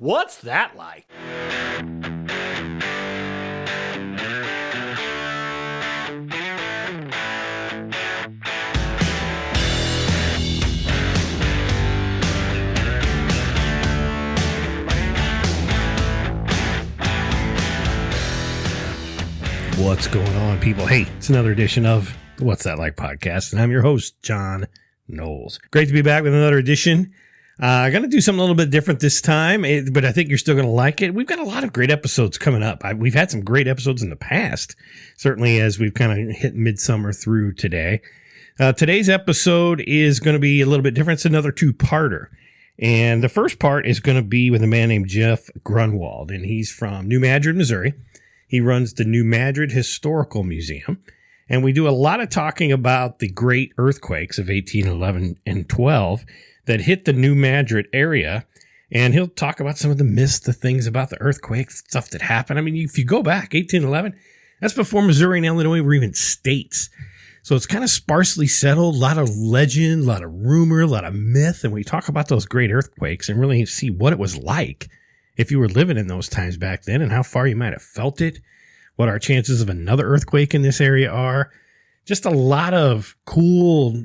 What's that like? What's going on, people? Hey, it's another edition of the What's That Like podcast, and I'm your host, John Knowles. Great to be back with another edition. I'm going to do something a little bit different this time, but I think you're still going to like it. We've got a lot of great episodes coming up. We've had some great episodes in the past, certainly as we've kind of hit midsummer through today. Today's episode is going to be a little bit different. It's another two-parter. And the first part is going to be with a man named Jeff Grunwald, and he's from New Madrid, Missouri. He runs the New Madrid Historical Museum, and we do a lot of talking about the great earthquakes of 1811 and 12 that hit the New Madrid area, and he'll talk about some of the myths, the things about the earthquakes, stuff that happened. I mean, if you go back, 1811, that's before Missouri and Illinois were even states. So it's kind of sparsely settled, a lot of legend, a lot of rumor, a lot of myth, and we talk about those great earthquakes and really see what it was like if you were living in those times back then and how far you might have felt it, what our chances of another earthquake in this area are. Just a lot of cool,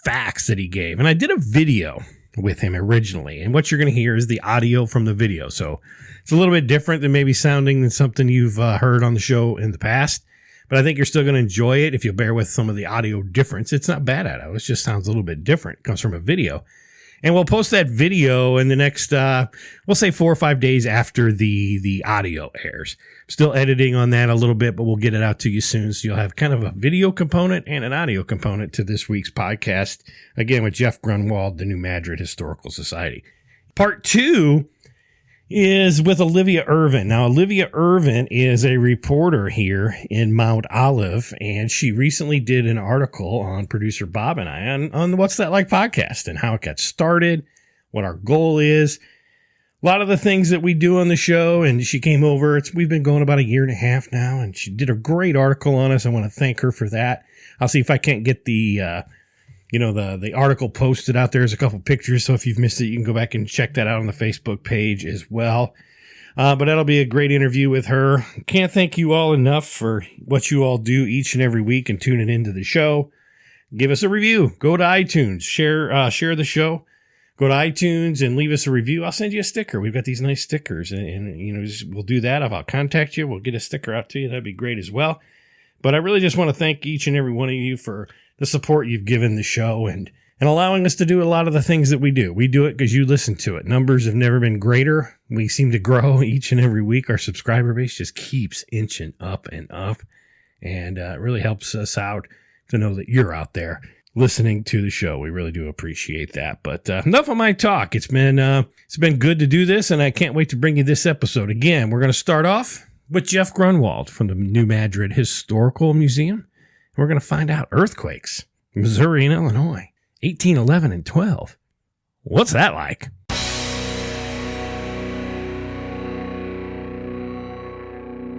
facts that he gave. And I did a video with him originally, and what you're going to hear is the audio from the video. So it's a little bit different than maybe sounding than something you've heard on the show in the past, but I think you're still going to enjoy it if you bear with some of the audio difference. It's not bad at it. It just sounds a little bit different. It comes from a video. And we'll post that video in the next, we'll say 4 or 5 days after the audio airs. Still editing on that a little bit, but we'll get it out to you soon. So you'll have kind of a video component and an audio component to this week's podcast. Again, with Jeff Grunwald, the New Madrid Historical Society. Part 2 is with Olivia Erwin. Now, Olivia Erwin is a reporter here in Mount Olive, and she recently did an article on producer Bob and I on the What's That Like podcast and how it got started, what our goal is, a lot of the things that we do on the show. And she came over. We've been going about 1.5 years now, and she did a great article on us. I want to thank her for that. I'll see if I can't get the article posted out there. There's a couple pictures, so if you've missed it, you can go back and check that out on the Facebook page as well. But that'll be a great interview with her. Can't thank you all enough for what you all do each and every week and tuning into the show. Give us a review. Go to iTunes. Share the show. Go to iTunes and leave us a review. I'll send you a sticker. We've got these nice stickers, and we'll do that. I'll contact you. We'll get a sticker out to you. That'd be great as well. But I really just want to thank each and every one of you for the support you've given the show and allowing us to do a lot of the things that we do. We do it because you listen to it. Numbers have never been greater. We seem to grow each and every week. Our subscriber base just keeps inching up and up. And it really helps us out to know that you're out there listening to the show. We really do appreciate that. But enough of my talk. It's been good to do this, and I can't wait to bring you this episode. Again, we're going to start off with Jeff Grunwald from the New Madrid Historical Museum. We're going to find out earthquakes, Missouri and Illinois, 1811 and 12. What's that like?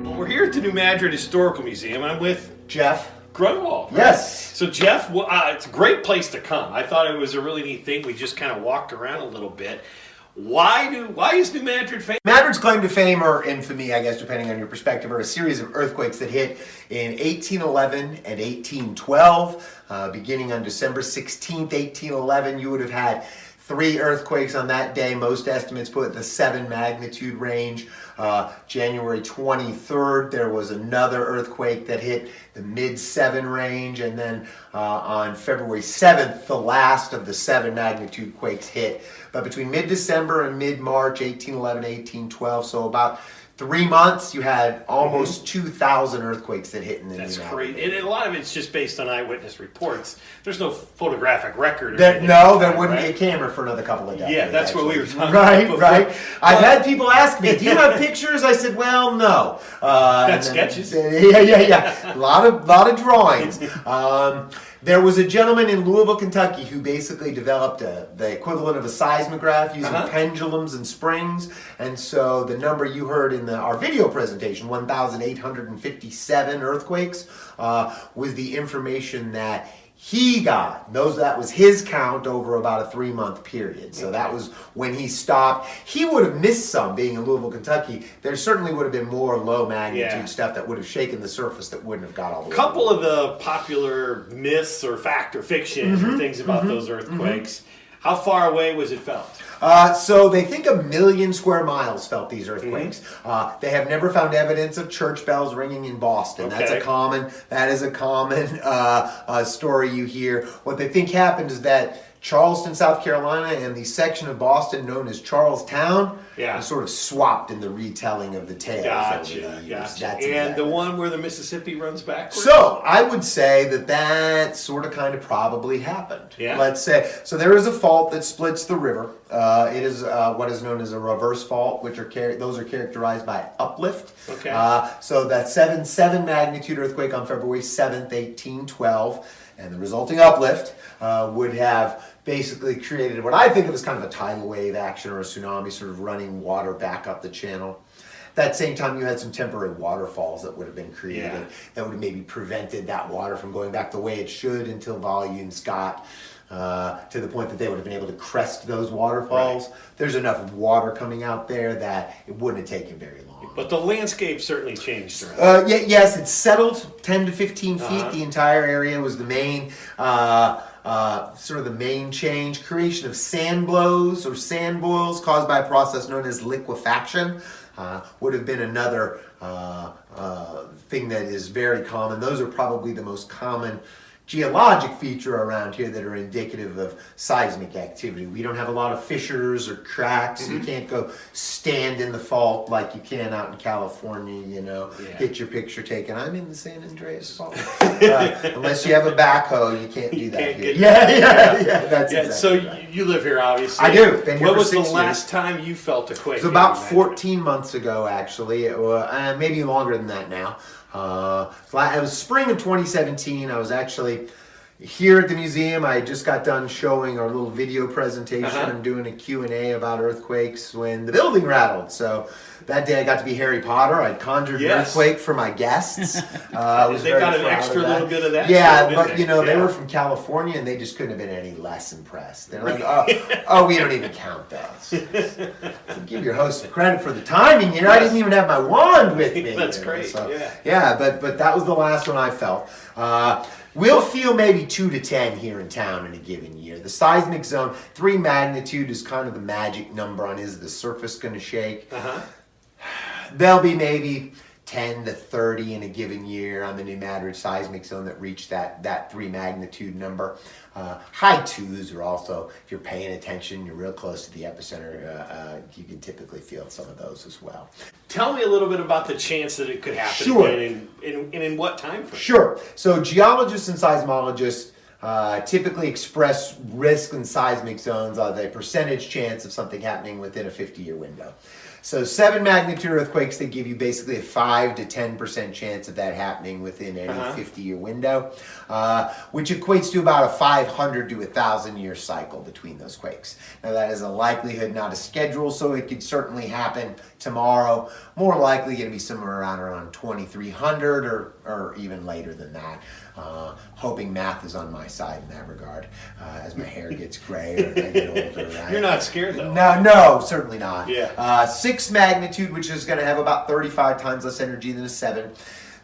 Well, we're here at the New Madrid Historical Museum. I'm with Jeff Grunwald. Right? Yes. So, Jeff, it's a great place to come. I thought it was a really neat thing. We just kind of walked around a little bit. Why is New Madrid famous? Madrid's claim to fame, or infamy, I guess, depending on your perspective, are a series of earthquakes that hit in 1811 and 1812. Beginning on December 16th, 1811, you would have had 3 earthquakes on that day. Most estimates put the 7 magnitude range. January 23rd, there was another earthquake that hit the mid-7 range, and then on February 7th, the last of the 7 magnitude quakes hit. But between mid-December and mid-March, 1811, 1812, so about 3 months, you had almost 2,000 earthquakes that hit in the That's New great. Madrid. And a lot of it's just based on eyewitness reports. There's no photographic record. There wouldn't be a camera for another couple of decades. Yeah, that's actually. what we were talking about before. Right. I've had people ask me, do you have pictures? I said, well, no. Got sketches. Yeah. A lot of drawings. There was a gentleman in Louisville, Kentucky, who basically developed the equivalent of a seismograph using pendulums and springs. And so the number you heard in our video presentation, 1,857 earthquakes, was the information that that was his count over about a 3-month period. So that was when he stopped. He would have missed some being in Louisville, Kentucky. There certainly would have been more low magnitude stuff that would have shaken the surface that wouldn't have got all the way. A couple of the popular myths or fact or fiction or things about those earthquakes. How far away was it felt? So they think 1 million square miles felt these earthquakes. They have never found evidence of church bells ringing in Boston. Okay. That is a common story you hear. What they think happened is that Charleston, South Carolina, and the section of Boston known as Charlestown was sort of swapped in the retelling of the tales. Gotcha. And the one where the Mississippi runs backwards? So I would say that sort of kind of probably happened. Let's say. So there is a fault that splits the river. It is what is known as a reverse fault, which those are characterized by uplift. Okay. So that 7 magnitude earthquake on February 7th, 1812, and the resulting uplift would have basically created what I think of as kind of a tidal wave action or a tsunami, sort of running water back up the channel. That same time, you had some temporary waterfalls that would have been created that would have maybe prevented that water from going back the way it should until volumes got to the point that they would have been able to crest those waterfalls. There's enough water coming out there that it wouldn't have taken very long. But the landscape certainly changed. Yes, it settled 10 to 15 feet. The entire area was the main, sort of the main change. Creation of sand blows or sand boils caused by a process known as liquefaction would have been another thing that is very common. Those are probably the most common geologic feature around here that are indicative of seismic activity. We don't have a lot of fissures or cracks. You can't go stand in the fault like you can out in California, get your picture taken. I'm in the San Andreas Fault. Unless you have a backhoe, you can't do that here. That's exactly so right. You live here, obviously. I do. Been here what for was 6 the years. last time you felt a quake? It was about 14 months ago, actually. Maybe longer than that now. It was spring of 2017. I was actually here at the museum. I just got done showing our little video presentation and doing a Q&A about earthquakes when the building rattled. So that day I got to be Harry Potter. I'd conjured an earthquake for my guests. They got an extra little bit of that. Yeah, but they were from California and they just couldn't have been any less impressed. They're like, oh, we don't even count those. So give your host some credit for the timing. I didn't even have my wand with me. That's great. So, but that was the last one I felt. We'll feel maybe 2 to 10 here in town in a given year. The seismic zone, 3 magnitude is kind of the magic number on is the surface going to shake. There'll be maybe 10 to 30 in a given year on the New Madrid seismic zone that reach that 3 magnitude number. High 2s are also, if you're paying attention, you're real close to the epicenter, you can typically feel some of those as well. Tell me a little bit about the chance that it could happen again and in what time frame? Sure. So geologists and seismologists typically express risk in seismic zones as a percentage chance of something happening within a 50-year window. So 7 magnitude earthquakes, they give you basically a 5 to 10% chance of that happening within any 50-year window, which equates to about a 500 to 1,000-year cycle between those quakes. Now that is a likelihood, not a schedule, so it could certainly happen tomorrow. More likely going to be somewhere around 2,300 or even later than that. Hoping math is on my side in that regard as my hair gets gray or I get older. Right? You're not scared though? No, certainly not. 6 magnitude, which is going to have about 35 times less energy than a 7.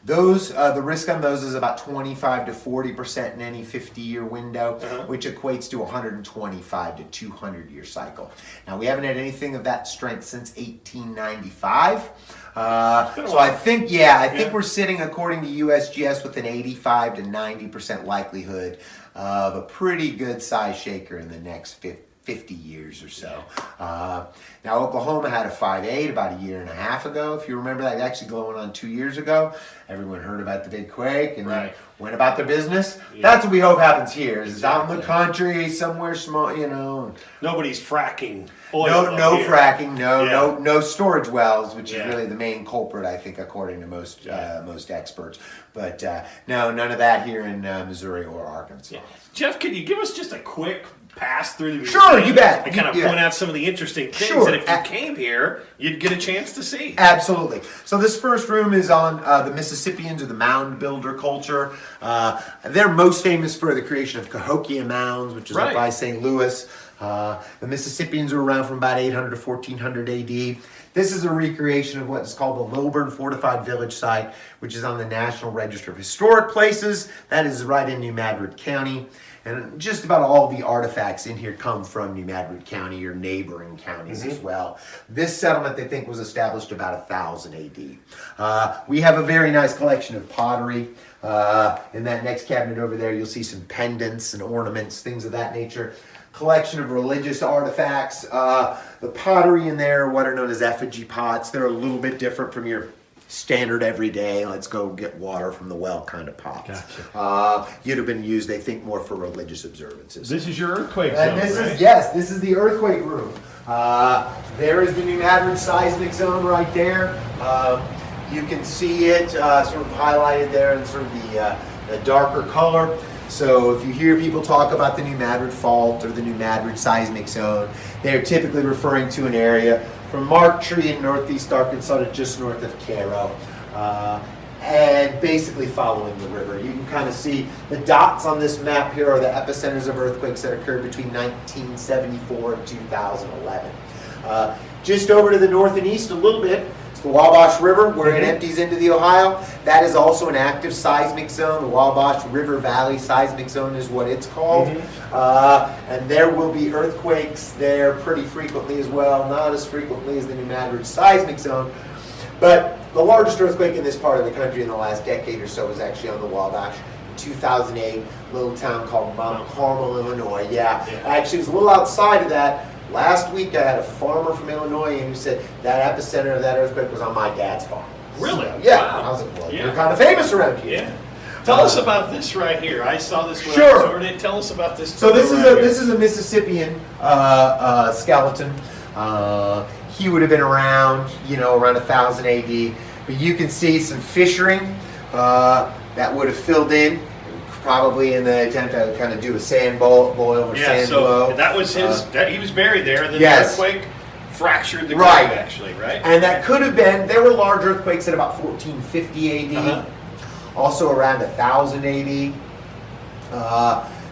Those the risk on those is about 25 to 40% in any 50-year window, which equates to 125 to 200-year cycle. Now we haven't had anything of that strength since 1895. So I think we're sitting, according to USGS, with an 85 to 90% likelihood of a pretty good size shaker in the next 50 years or so. Now Oklahoma had a 5.8 about a year and a half ago. If you remember that, actually going on 2 years ago. Everyone heard about the big quake and then went about their business. That's what we hope happens here. Is out in the country, somewhere small, Nobody's fracking oil. No fracking, no storage wells, which is really the main culprit, I think, according to most experts. But no, none of that here in Missouri or Arkansas. Jeff, can you give us just a quick pass through the Sure, museum you bet. and kind of Yeah. point out some of the interesting things Sure. that if you came here, you'd get a chance to see. Absolutely. So this first room is on the Mississippians or the mound builder culture. They're most famous for the creation of Cahokia mounds, which is up by St. Louis. The Mississippians were around from about 800 to 1400 AD. This is a recreation of what is called the Lilburn Fortified Village site, which is on the National Register of Historic Places. That is right in New Madrid County. And just about all the artifacts in here come from New Madrid County or neighboring counties as well. This settlement, they think, was established about 1000 AD. We have a very nice collection of pottery. In that next cabinet over there, you'll see some pendants and ornaments, things of that nature. Collection of religious artifacts. The pottery in there, what are known as effigy pots. They're a little bit different from your standard everyday, let's go get water from the well kind of pots. Gotcha. You'd have been used, they think, more for religious observances. This is your earthquake And zone, this right? is, yes, this is the earthquake room. There is the New Madrid seismic zone right there. You can see it sort of highlighted there in sort of the darker color. So if you hear people talk about the New Madrid fault or the New Madrid seismic zone, they're typically referring to an area from Mark Tree in northeast Arkansas to just north of Cairo, and basically following the river. You can kind of see the dots on this map here are the epicenters of earthquakes that occurred between 1974 and 2011. Just over to the north and east a little bit, it's the Wabash River where it empties into the Ohio. That is also an active seismic zone. The Wabash River Valley Seismic Zone is what it's called. And there will be earthquakes there pretty frequently as well. Not as frequently as the New Madrid Seismic Zone. But the largest earthquake in this part of the country in the last decade or so was actually on the Wabash. 2008, little town called Mount Carmel, Illinois. Actually, it was a little outside of that. Last week, I had a farmer from Illinois who said that epicenter of that earthquake was on my dad's farm. Really? So, yeah. Wow. I was like, well, you're kind of famous around here. Yeah. Tell us about this right here. I saw this when Sure. I toured it. Tell us about this. So this right is a Mississippian skeleton. He would have been around, around 1000 AD. But you can see some fissuring that would have filled in, probably in the attempt to kind of do a sand boil or sand blow. That was his. He was buried there, and then Yes. the earthquake fractured the Right. grave, actually, right? And that could have been, there were large earthquakes at about 1450 AD, also around 1000 AD.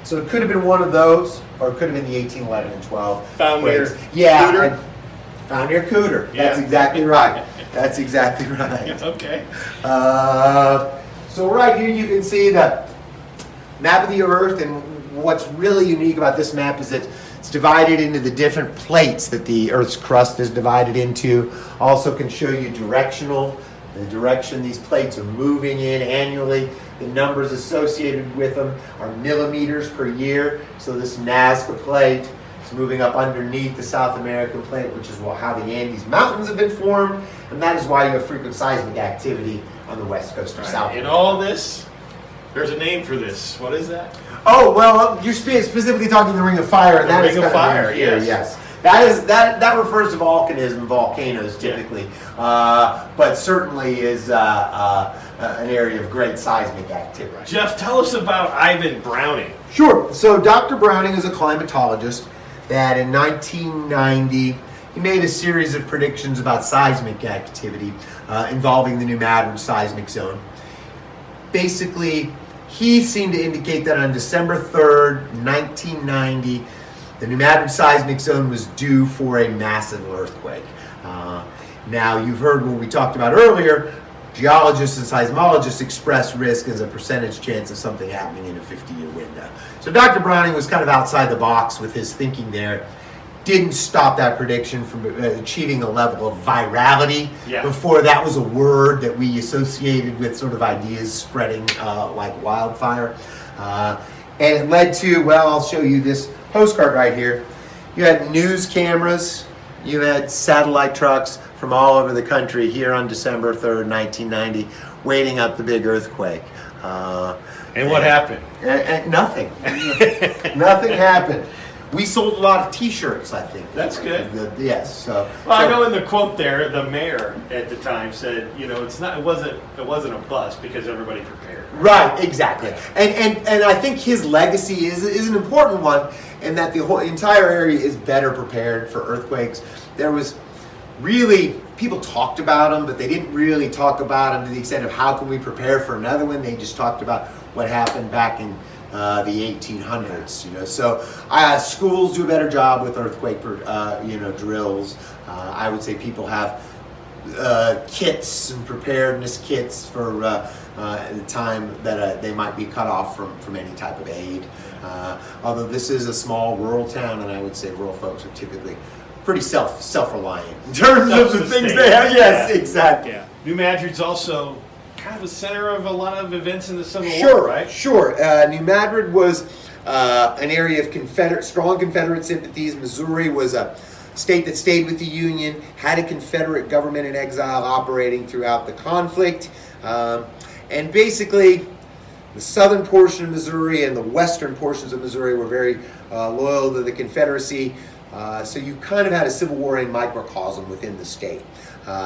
So it could have been one of those, or it could have been the 1811 and 12. Found near Cooter? Cooter? Found near Cooter. Yeah. That's exactly right. That's exactly right. Okay. So right here you can see the map of the Earth, and what's really unique about this map is that it's divided into the different plates that the Earth's crust is divided into. Also can show you the direction these plates are moving in annually. The numbers associated with them are millimeters per year. So this Nazca plate is moving up underneath the South American plate, which is how the Andes Mountains have been formed, and that is why you have frequent seismic activity on the west coast of South In America. all this, there's a name for this. What is that? Oh, well, you're specifically talking the Ring of Fire, and The that is Ring of kind Fire, right here, yes. That refers to volcanism, volcanoes typically, but certainly is an area of great seismic activity. Jeff, tell us about Ivan Browning. Sure. So Dr. Browning is a climatologist that in 1990 he made a series of predictions about seismic activity involving the New Madrid seismic zone. Basically, he seemed to indicate that on December 3rd, 1990, the New Madrid seismic zone was due for a massive earthquake. Now, you've heard what we talked about earlier, geologists and seismologists express risk as a percentage chance of something happening in a 50-year window. So Dr. Browning was kind of outside the box with his thinking there. Didn't stop that prediction from achieving a level of virality. Before that was a word that we associated with sort of ideas spreading like wildfire. And it led to, well, I'll show you this postcard right here. You had news cameras, you had satellite trucks from all over the country here on December 3rd, 1990, waiting up the big earthquake. And what happened? And nothing. Nothing happened. We sold a lot of T-shirts, I think. That's good. Yes. So. Well, I know in the quote there, the mayor at the time said, it wasn't a bust because everybody prepared. Right. Exactly. And I think his legacy is an important one and that the whole entire area is better prepared for earthquakes. There was really, people talked about them, but they didn't really talk about them to the extent of how can we prepare for another one. They just talked about what happened back in the 1800s, So schools do a better job with earthquake, drills. I would say people have kits and preparedness kits for the time that they might be cut off from any type of aid. Although this is a small rural town, and I would say rural folks are typically pretty self-reliant in terms of the things they have. Yes, exactly. Yeah. New Madrid's also kind of a center of a lot of events in the Civil War, right? Sure. New Madrid was an area of strong Confederate sympathies. Missouri was a state that stayed with the Union, had a Confederate government in exile operating throughout the conflict. And basically, the southern portion of Missouri and the western portions of Missouri were very loyal to the Confederacy. So you kind of had a Civil War in microcosm within the state.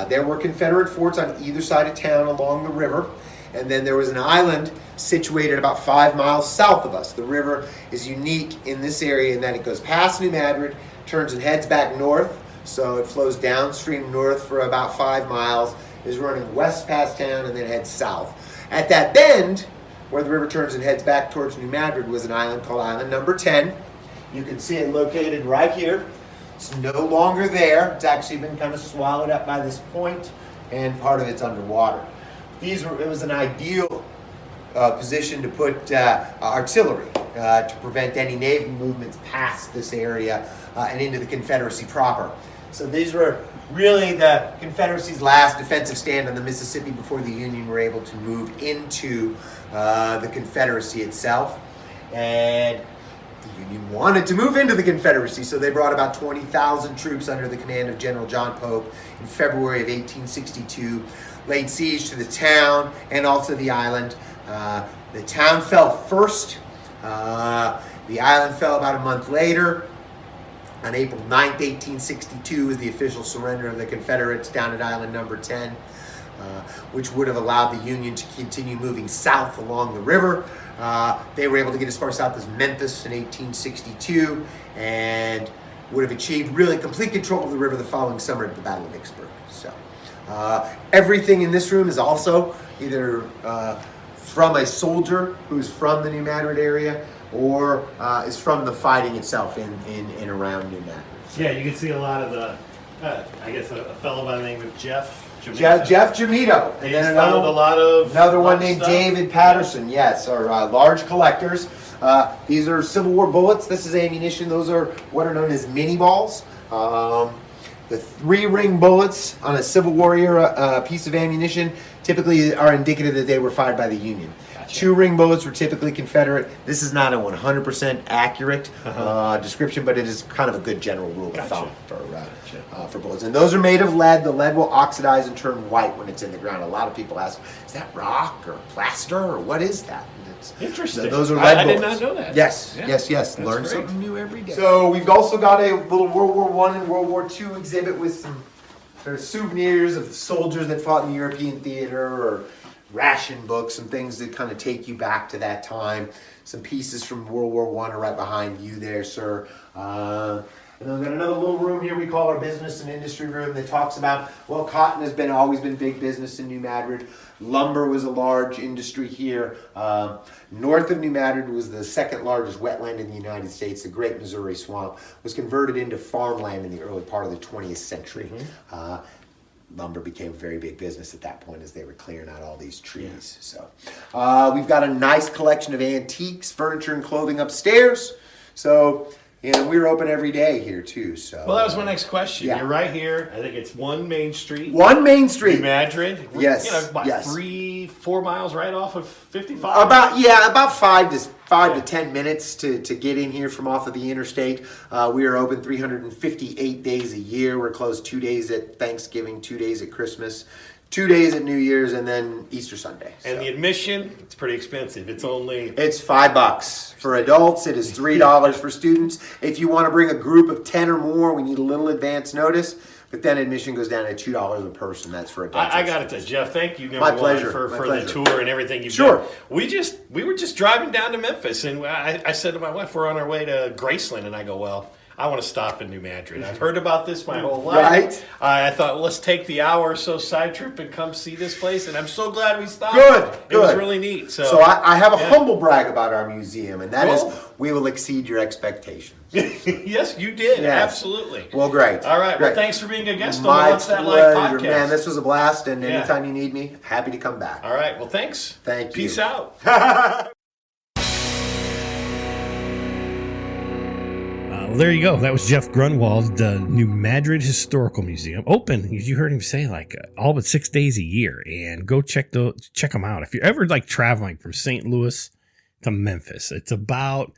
There were Confederate forts on either side of town along the river. And then there was an island situated about 5 miles south of us. The river is unique in this area in that it goes past New Madrid, turns and heads back north. So it flows downstream north for about 5 miles, is running west past town, and then heads south. At that bend, where the river turns and heads back towards New Madrid, was an island called Island Number 10. You can see it located right here. It's no longer there. It's actually been kind of swallowed up by this point, and part of it's underwater. It was an ideal position to put artillery to prevent any naval movements past this area and into the Confederacy proper. So these were really the Confederacy's last defensive stand on the Mississippi before the Union were able to move into the Confederacy itself. And the Union wanted to move into the Confederacy, so they brought about 20,000 troops under the command of General John Pope in February of 1862, laid siege to the town and also the island. The town fell first. The island fell about a month later. On April 9th, 1862 was the official surrender of the Confederates down at Island Number 10, which would have allowed the Union to continue moving south along the river. They were able to get as far south as Memphis in 1862 and would have achieved really complete control of the river the following summer at the Battle of Vicksburg. So everything in this room is also either from a soldier who's from the New Madrid area or is from the fighting itself in and around New Madrid. Yeah, you can see a lot of the, I guess a fellow by the name of Jeff Jamito. And then another one named stuff. David Patterson, yes, are large collectors. These are Civil War bullets. This is ammunition. Those are what are known as mini balls. The 3-ring bullets on a Civil War era piece of ammunition typically are indicative that they were fired by the Union. Gotcha. 2-ring bullets were typically Confederate. This is not a 100% accurate description, but it is kind of a good general rule of thumb for bullets. And those are made of lead. The lead will oxidize and turn white when it's in the ground. A lot of people ask, is that rock or plaster or what is that? Interesting. Those are lead bullets. I did not know that. Yes. Learn great. something new every day. So we've also got a little World War I and World War II exhibit with some sort of souvenirs of soldiers that fought in the European theater or ration books and things that kind of take you back to that time. Some pieces from World War I are right behind you there, sir. And then we've got another little room here we call our business and industry room that talks about, well, cotton has always been big business in New Madrid. Lumber was a large industry here. North of New Madrid was the second largest wetland in the United States. The Great Missouri Swamp was converted into farmland in the early part of the 20th century. Lumber became a very big business at that point as they were clearing out all these trees. So we've got a nice collection of antiques, furniture, and clothing upstairs. So we're open every day here too. So well, that was my next question. Yeah. You're right here. I think it's 1 Main Street. 1 Main Street. New Madrid. Yes. 3-4 miles right off of 55. About 5 to 10 minutes to get in here from off of the interstate. We are open 358 days a year. We're closed 2 days at Thanksgiving, 2 days at Christmas, 2 days at New Year's, and then Easter Sunday. And the admission, it's pretty expensive. It's $5 for adults. It is $3 for students. If you want to bring a group of 10 or more, we need a little advance notice. But then admission goes down to $2 a person. That's for a I got it to Jeff. Thank you, My pleasure. for My the pleasure. tour and everything you've Sure. done. We were just driving down to Memphis, and I said to my wife, we're on our way to Graceland, and I go, well, I want to stop in New Madrid. I've heard about this my whole life. Right. I thought, well, let's take the hour or so side trip and come see this place, and I'm so glad we stopped. Good. It was really neat. So I have a humble brag about our museum, and that is we will exceed your expectations. Yes, you did. Yes. Absolutely. Well, great. All right. Great. Well, thanks for being a guest on the My What's That Like pleasure, podcast. man. This was a blast, and Yeah. anytime you need me, happy to come back. All right. Well, thanks. Thank you. Peace out. There you go. That was Jeff Grunwald, the New Madrid Historical Museum. Open, as you heard him say, like all but 6 days a year. And go check them out. If you're ever like traveling from St. Louis to Memphis, it's about,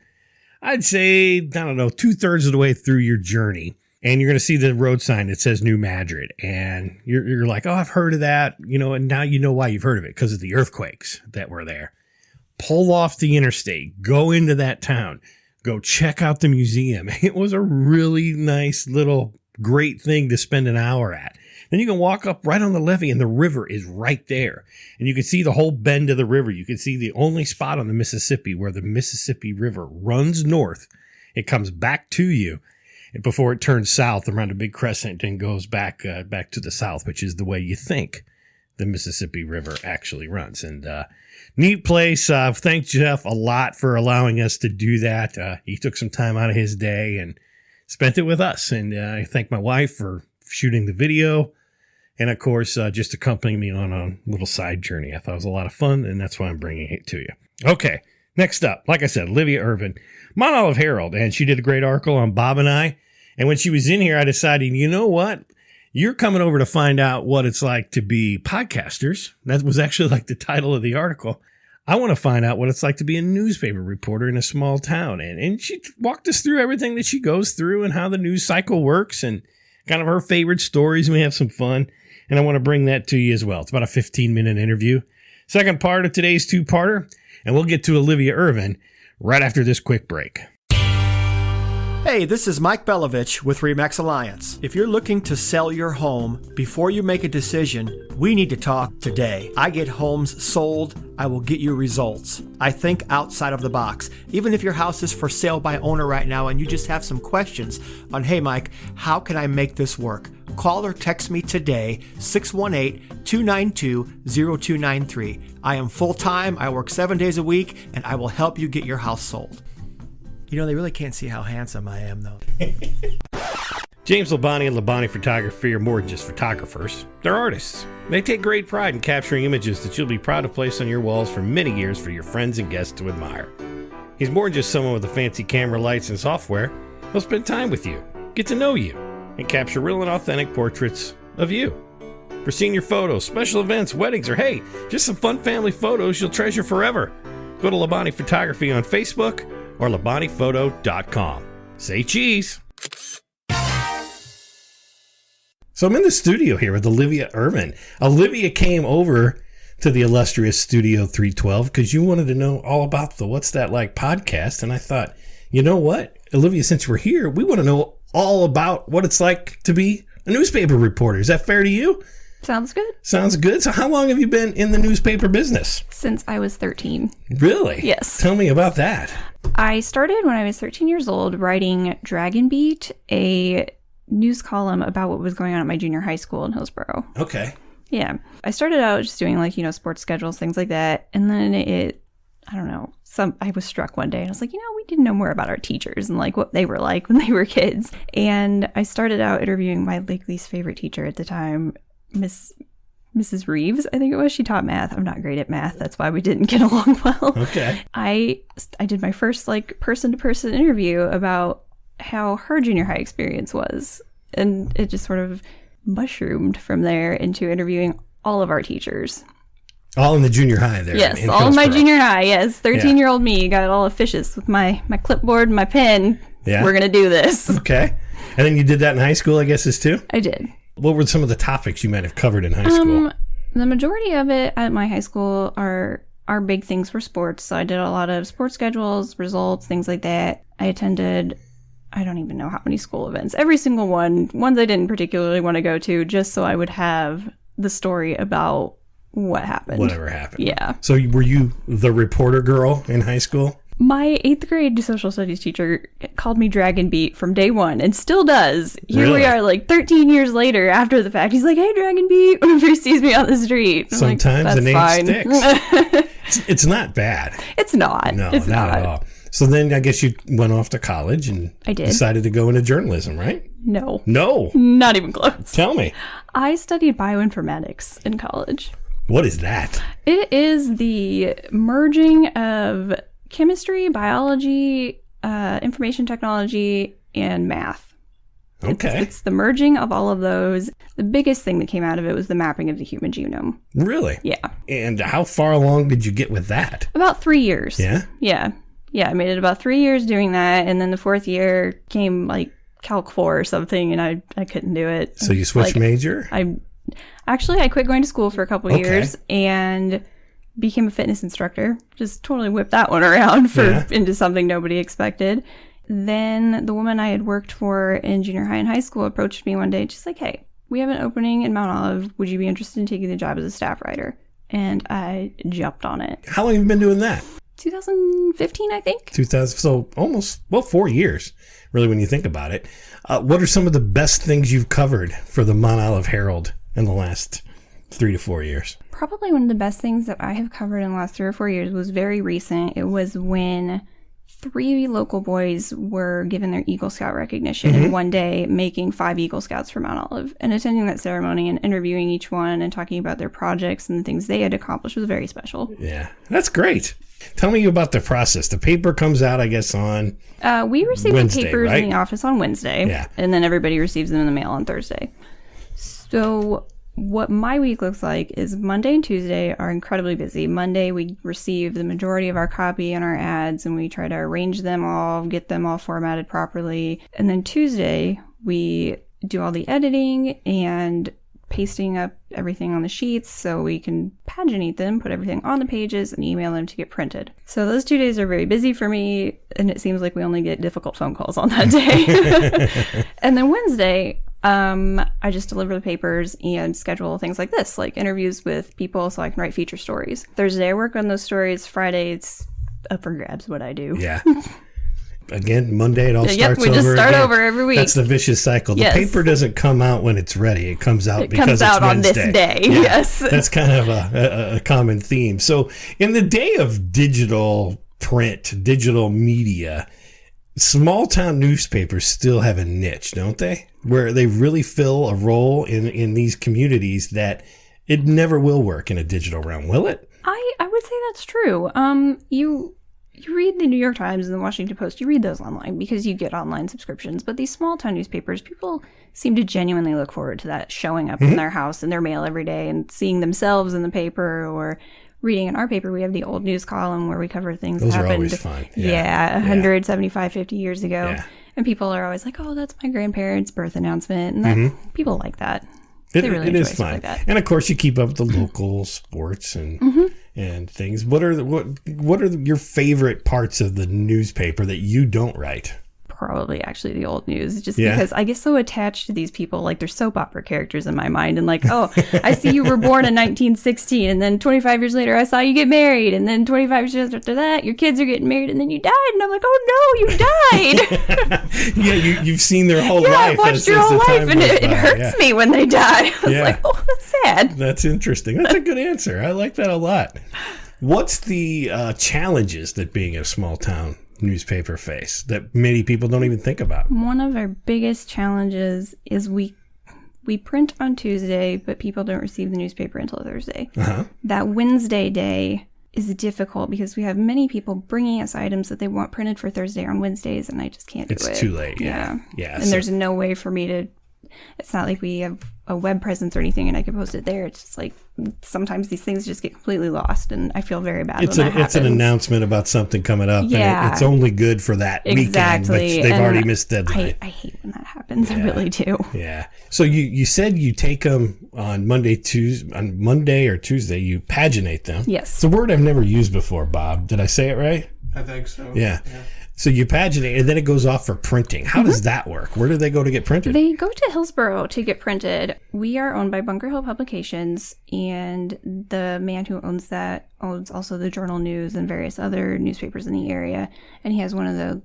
I'd say, I don't know, 2/3 of the way through your journey. And you're going to see the road sign that says New Madrid. And you're like, oh, I've heard of that. And now you know why you've heard of it, because of the earthquakes that were there. Pull off the interstate. Go into that town. Go check out the museum. It was a really nice little great thing to spend an hour at. Then you can walk up right on the levee and the river is right there. And you can see the whole bend of the river. You can see the only spot on the Mississippi where the Mississippi River runs north. It comes back to you before it turns south around a big crescent and goes back to the south, which is the way you think the Mississippi River actually runs. And neat place. Thank Jeff a lot for allowing us to do that. He took some time out of his day and spent it with us. And I thank my wife for shooting the video. And of course, just accompanying me on a little side journey. I thought it was a lot of fun, and that's why I'm bringing it to you. Okay, next up, like I said, Olivia Erwin, Mount Olive Herald, and she did a great article on Bob and I. And when she was in here, I decided, you know what? You're coming over to find out what it's like to be podcasters. That was actually like the title of the article. I want to find out what it's like to be a newspaper reporter in a small town. And she walked us through everything that she goes through and how the news cycle works and kind of her favorite stories. And we have some fun. And I want to bring that to you as well. It's about a 15-minute interview. Second part of today's two-parter. And we'll get to Olivia Erwin right after this quick break. Hey, this is Mike Belovich with RE/MAX Alliance. If you're looking to sell your home, before you make a decision, we need to talk today. I get homes sold. I will get you results. I think outside of the box. Even if your house is for sale by owner right now and you just have some questions on, hey Mike, how can I make this work? Call or text me today, 618-292-0293. I am full-time, I work 7 days a week, and I will help you get your house sold. You know, they really can't see how handsome I am, though. James Labonte and Labonte Photography are more than just photographers. They're artists. They take great pride in capturing images that you'll be proud to place on your walls for many years for your friends and guests to admire. He's more than just someone with a fancy camera, lights, and software. He'll spend time with you, get to know you, and capture real and authentic portraits of you. For senior photos, special events, weddings, or hey, just some fun family photos you'll treasure forever. Go to Labonte Photography on Facebook or LabontePhoto.com. Say cheese. So I'm in the studio here with Olivia Erwin. Olivia came over to the illustrious Studio 312 because you wanted to know all about the What's That Like podcast. And I thought, you know what, Olivia, since we're here, we want to know all about what it's like to be a newspaper reporter. Is that fair to you? Sounds good. Sounds good. So how long have you been in the newspaper business? Since I was 13. Really? Yes. Tell me about that. I started when I was 13 years old writing Dragon Beat, a news column about what was going on at my junior high school in Hillsborough. Okay. Yeah. I started out just doing sports schedules, things like that. And then I was struck one day and I was like, we didn't know more about our teachers and what they were like when they were kids. And I started out interviewing my least favorite teacher at the time, Mrs. Reeves, I think it was. She taught math. I'm not great at math. That's why we didn't get along well. Okay. I did my first person-to-person interview about how her junior high experience was. And it just sort of mushroomed from there into interviewing all of our teachers. All in the junior high there. Yes, all in my junior high. Yes, 13-year-old me got all officious with my clipboard and my pen. Yeah. We're going to do this. Okay. And then you did that in high school, I guess, too? I did. What were some of the topics you might have covered in high school? The majority of it at my high school our big things were sports. So I did a lot of sports schedules, results, things like that. I attended I don't even know how many school events. Every single ones I didn't particularly want to go to, just so I would have the story about what happened. Whatever happened. Yeah. So were you the reporter girl in high school? My 8th grade social studies teacher called me Dragon Beat from day one and still does. Here Really? we are like 13 years later after the fact. He's like, hey, Dragon Beat, whenever he sees me on the street. I'm Sometimes like, the name fine. sticks. It's not bad. It's not. No, it's not at all. So then I guess you went off to college and I did. decided to go into journalism, right? No. No. Not even close. Tell me. I studied bioinformatics in college. What is that? It is the merging of chemistry, biology, information technology, and math. Okay. It's the merging of all of those. The biggest thing that came out of it was the mapping of the human genome. Really? Yeah. And how far along did you get with that? About 3 years. Yeah? Yeah. Yeah, I made it about 3 years doing that, and then the 4th year came like Calc 4 or something, and I couldn't do it. So you switched major? I quit going to school for a couple of years and became a fitness instructor. Just totally whipped that one around into something nobody expected. Then the woman I had worked for in junior high and high school approached me one day, just like, hey, we have an opening in Mount Olive. Would you be interested in taking the job as a staff writer? And I jumped on it. How long have you been doing that? 2015, I think. 2000, so almost, 4 years, really, when you think about it. What are some of the best things you've covered for the Mount Olive Herald in the last 3 to 4 years? Probably one of the best things that I have covered in the last 3 or 4 years was very recent. It was when 3 local boys were given their Eagle Scout recognition in one day, making 5 Eagle Scouts for Mount Olive. And attending that ceremony and interviewing each one and talking about their projects and the things they had accomplished was very special. Yeah, that's great. Tell me about the process. The paper comes out, I guess, on we receive Wednesday, the papers right? in the office on Wednesday, and then everybody receives them in the mail on Thursday. So what my week looks like is Monday and Tuesday are incredibly busy. Monday, we receive the majority of our copy and our ads, and we try to arrange them all, get them all formatted properly. And then Tuesday, we do all the editing and pasting up everything on the sheets so we can paginate them, put everything on the pages, and email them to get printed. So those 2 days are very busy for me, and it seems like we only get difficult phone calls on that day. And then Wednesday, I just deliver the papers and schedule things like this, like interviews with people so I can write feature stories. Thursday, I work on those stories. Friday, it's up for grabs what I do. Yeah. Again, Monday it all starts over. We just start again. over every week. That's the vicious cycle. The Yes. paper doesn't come out when it's ready. It comes out because comes out it's on this Wednesday. day. Yeah. Yes. That's kind of a common theme. So in the day of digital print, digital media, small town newspapers still have a niche, don't they? Where they really fill a role in these communities that it never will work in a digital realm, will it? I would say that's true. You read the New York Times and the Washington Post, you read those online because you get online subscriptions. But these small town newspapers, people seem to genuinely look forward to that showing up in their house in their mail every day and seeing themselves in the paper or reading in our paper. We have the old news column where we cover things Those that are happened. always fun. Yeah, 175, 50 years ago. Yeah. And people are always like, oh, that's my grandparents' birth announcement. And that, people like that. They really it enjoy is stuff fun. like that. And of course you keep up with the local sports and things. What are your favorite parts of the newspaper that you don't write? Probably actually the old news, just Yeah. because I get so attached to these people, like they're soap opera characters in my mind, and like, oh, I see you were born in 1916, and then 25 years later I saw you get married, and then 25 years after that your kids are getting married, and then you died, and I'm like, oh no, you died. Yeah, you've seen their whole Yeah, life. I've watched your whole life, and it hurts me when they die. I was like, oh, that's sad. That's interesting. That's a good answer. I like that a lot. What's the challenges that being a small town newspaper face that many people don't even think about? One of our biggest challenges is we print on Tuesday, but people don't receive the newspaper until Thursday. That Wednesday day is difficult because we have many people bringing us items that they want printed for Thursday on Wednesdays, and I just can't do it. It's too late. Yeah. And there's no way for me to. It's not like we have a web presence or anything and I can post it there. It's just like sometimes these things just get completely lost, and I feel very bad when that happens. It's an announcement about something coming up, and it's only good for that weekend, but they've And already missed deadline. I hate when that happens. I really do. Yeah. So you said you take them on Monday or Tuesday, you paginate them. Yes. It's a word I've never used before, Bob. Did I say it right? I think so. Yeah. So you pagine it, and then it goes off for printing. How does that work? Where do they go to get printed? They go to Hillsborough to get printed. We are owned by Bunker Hill Publications, and the man who owns that owns also the Journal News and various other newspapers in the area. And he has one of the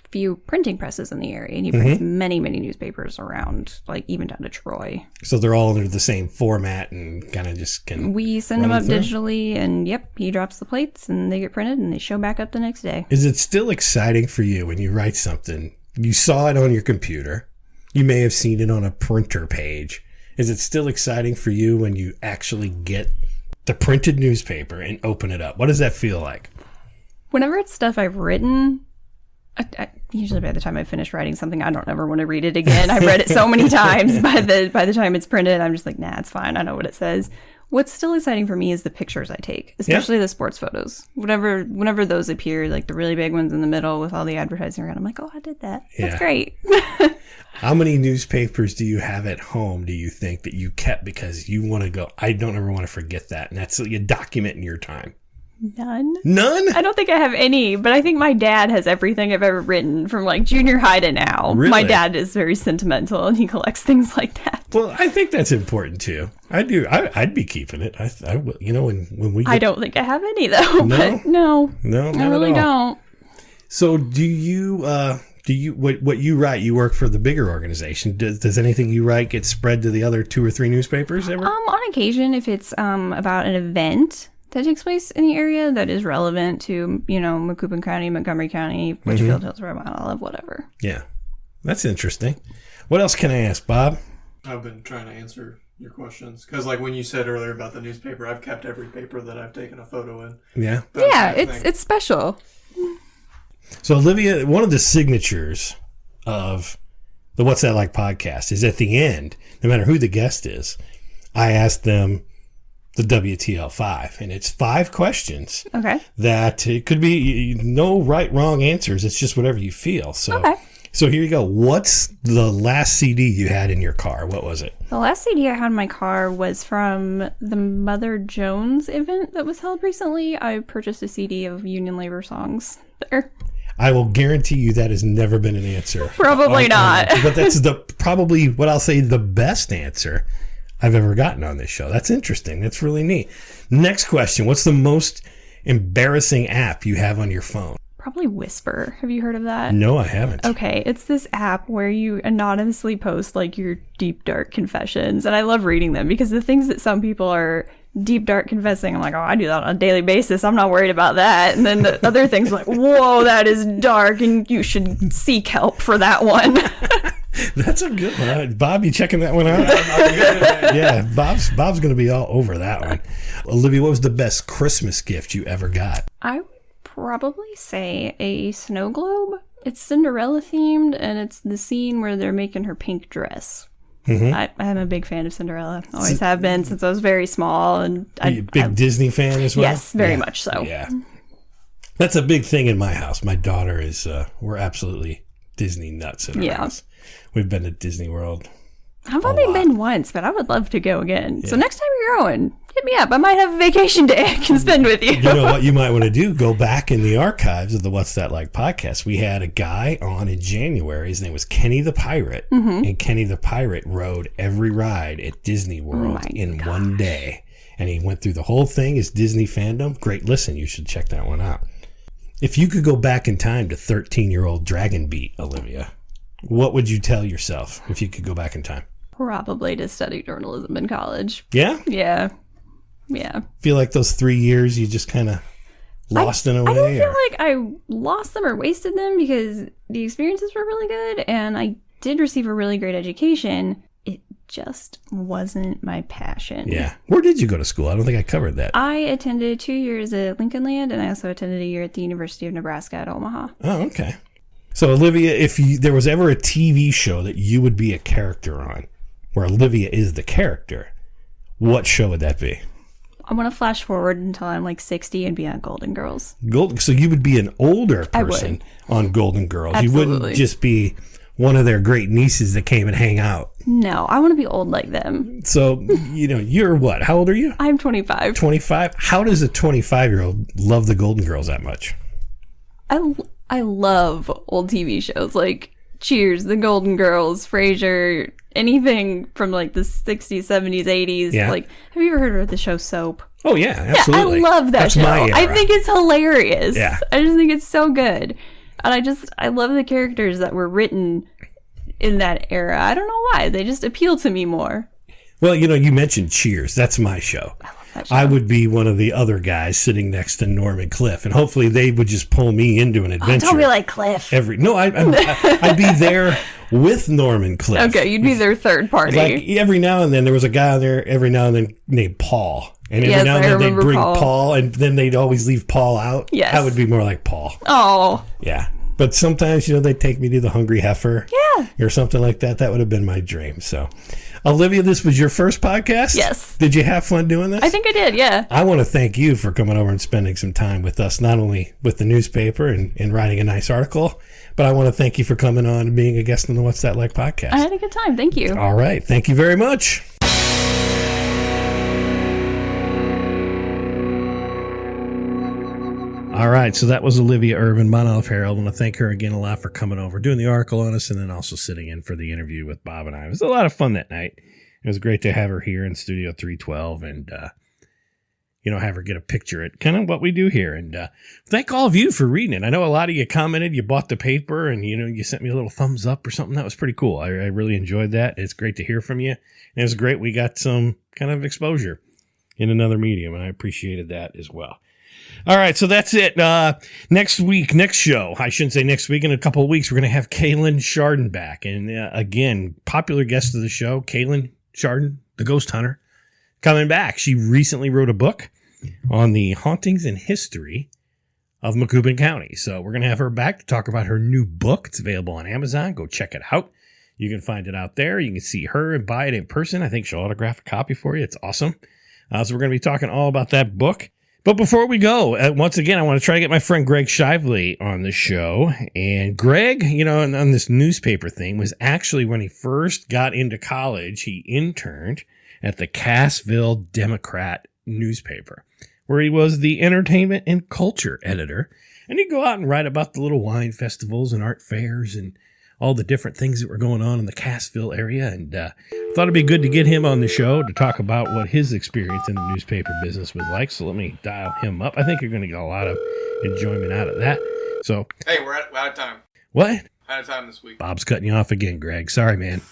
few printing presses in the area, and he prints many, many newspapers around, like even down to Troy. So they're all under the same format and kind of just can... We send them up digitally, and he drops the plates, and they get printed, and they show back up the next day. Is it still exciting for you when you write something? You saw it on your computer. You may have seen it on a printer page. Is it still exciting for you when you actually get the printed newspaper and open it up? What does that feel like? Whenever it's stuff I've written... usually by the time I finish writing something, I don't ever want to read it again. I've read it so many times. By the time it's printed, I'm just like, nah, it's fine. I know what it says. What's still exciting for me is the pictures I take, especially the sports photos. Whenever those appear, like the really big ones in the middle with all the advertising around, I'm like, oh, I did that. That's great. How many newspapers do you have at home, do you think, that you kept because you want to go, I don't ever want to forget that, and that's a document in your time? None. None? I don't think I have any, but I think my dad has everything I've ever written from like junior high to now. Really? My dad is very sentimental and he collects things like that. Well, I think that's important too. I do. I'd be keeping it. I when we get... I don't think I have any though. No? But no, I really don't. So do you what you write, you work for the bigger organization. Does anything you write get spread to the other 2 or 3 newspapers ever? On occasion, if it's about an event that takes place in the area that is relevant to, Macoupin County, Montgomery County, Litchfield, Hillsborough, Mount Olive, whatever. Yeah. That's interesting. What else can I ask, Bob? I've been trying to answer your questions. Because like when you said earlier about the newspaper, I've kept every paper that I've taken a photo in. Yeah. Yeah, it's special. So Olivia, one of the signatures of the What's That Like podcast is at the end, no matter who the guest is, I ask them the WTL5, and it's 5 questions. Okay. That it could be no right, wrong answers. It's just whatever you feel. So, So here you go. What's the last CD you had in your car? What was it? The last CD I had in my car was from the Mother Jones event that was held recently. I purchased a CD of Union Labor songs there. I will guarantee you that has never been an answer. Probably not. But that's probably what I'll say the best answer I've ever gotten on this show. That's interesting. That's really neat. Next question. What's the most embarrassing app you have on your phone? Probably Whisper. Have you heard of that? No, I haven't. Okay. It's this app where you anonymously post like your deep, dark confessions. And I love reading them because the things that some people are deep, dark confessing, I'm like, oh, I do that on a daily basis. I'm not worried about that. And then the other things like, whoa, that is dark and you should seek help for that one. That's a good one. Bob, you checking that one out? Yeah, Bob's going to be all over that one. Olivia, what was the best Christmas gift you ever got? I would probably say a snow globe. It's Cinderella themed, and it's the scene where they're making her pink dress. I am a big fan of Cinderella. Always have been since I was very small. And Are you a big Disney fan as well? Yes, very much so. Yeah. That's a big thing in my house. My daughter is, we're absolutely Disney nuts in our house. We've been to Disney World. I've only been once, but I would love to go again. Yeah. So next time you're going, hit me up. I might have a vacation day I can spend with you. You know what you might want to do? Go back in the archives of the What's That Like podcast. We had a guy on in January. His name was Kenny the Pirate. And Kenny the Pirate rode every ride at Disney World in one day. And he went through the whole thing, his Disney fandom. Great listen. You should check that one out. If you could go back in time to 13-year-old Dragon Beat, Olivia, what would you tell yourself if you could go back in time? Probably to study journalism in college. Yeah? Yeah. Feel like those 3 years you just kind of lost in a way? I don't feel like I lost them or wasted them because the experiences were really good and I did receive a really great education. It just wasn't my passion. Yeah. Where did you go to school? I don't think I covered that. I attended 2 years at Lincoln Land and I also attended a year at the University of Nebraska at Omaha. Oh, okay. So, Olivia, if there was ever a TV show that you would be a character on, where Olivia is the character, what show would that be? I want to flash forward until I'm like 60 and be on Golden Girls. So you would be an older person on Golden Girls. Absolutely. You wouldn't just be one of their great nieces that came and hang out. No, I want to be old like them. So, you're what? How old are you? I'm 25. 25? How does a 25-year-old love the Golden Girls that much? I love old TV shows like Cheers, The Golden Girls, Frasier, anything from like the 60s, 70s, 80s. Yeah. Like, have you ever heard of the show Soap? Oh, yeah, absolutely. Yeah, I love that That's show. my era. I think it's hilarious. Yeah. I just think it's so good. And I love the characters that were written in that era. I don't know why. They just appeal to me more. Well, you mentioned Cheers. That's my show. I would be one of the other guys sitting next to Norm and Cliff, and hopefully they would just pull me into an adventure. Don't be like Cliff. I'd be there with Norm and Cliff. Okay, you'd be their third party. Like every now and then there was a guy on there every now and then named Paul. And every now and then they'd bring Paul, and then they'd always leave Paul out. Yes. I would be more like Paul. Oh. Yeah. But sometimes, they'd take me to the Hungry Heifer. Yeah. Or something like that. That would have been my dream. So, Olivia, this was your first podcast? Yes. Did you have fun doing this? I think I did, yeah. I want to thank you for coming over and spending some time with us, not only with the newspaper and writing a nice article, but I want to thank you for coming on and being a guest on the What's That Like podcast. I had a good time. Thank you. All right. Thank you very much. All right, so that was Olivia Erwin, Monolith Herald. I want to thank her again a lot for coming over, doing the article on us, and then also sitting in for the interview with Bob and I. It was a lot of fun that night. It was great to have her here in Studio 312 and, have her get a picture at kind of what we do here. And thank all of you for reading it. I know a lot of you commented, you bought the paper, and, you sent me a little thumbs up or something. That was pretty cool. I really enjoyed that. It's great to hear from you. And it was great we got some kind of exposure in another medium, and I appreciated that as well. All right, so that's it. Next show, I shouldn't say next week, in a couple of weeks, we're going to have Kaylin Chardon back. And again, popular guest of the show, Kaylin Chardon, the ghost hunter, coming back. She recently wrote a book on the hauntings and history of Macoupin County. So we're going to have her back to talk about her new book. It's available on Amazon. Go check it out. You can find it out there. You can see her and buy it in person. I think she'll autograph a copy for you. It's awesome. So we're going to be talking all about that book. But before we go, once again, I want to try to get my friend Greg Shively on the show. And Greg, on this newspaper thing, was actually when he first got into college, he interned at the Cassville Democrat newspaper, where he was the entertainment and culture editor. And he'd go out and write about the little wine festivals and art fairs and all the different things that were going on in the Cassville area. And thought it'd be good to get him on the show to talk about what his experience in the newspaper business was like. So let me dial him up. I think you're going to get a lot of enjoyment out of that. So, hey, we're out of time. What? Out of time this week. Bob's cutting you off again, Greg. Sorry, man.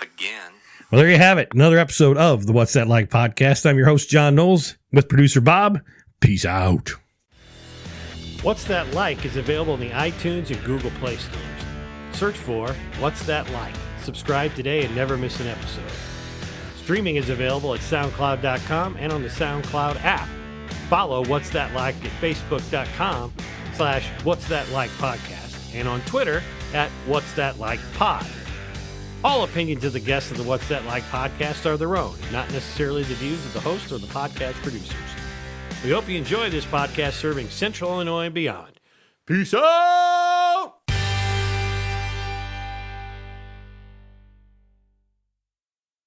Again. Well, there you have it. Another episode of the What's That Like podcast. I'm your host, John Knowles, with producer Bob. Peace out. What's That Like is available in the iTunes and Google Play stores. Search for What's That Like. Subscribe today and never miss an episode. Streaming is available at SoundCloud.com and on the SoundCloud app. Follow What's That Like at Facebook.com/What's That Like Podcast and on Twitter at What's That Like Pod. All opinions of the guests of the What's That Like podcast are their own, not necessarily the views of the host or the podcast producers. We hope you enjoy this podcast serving Central Illinois and beyond. Peace out!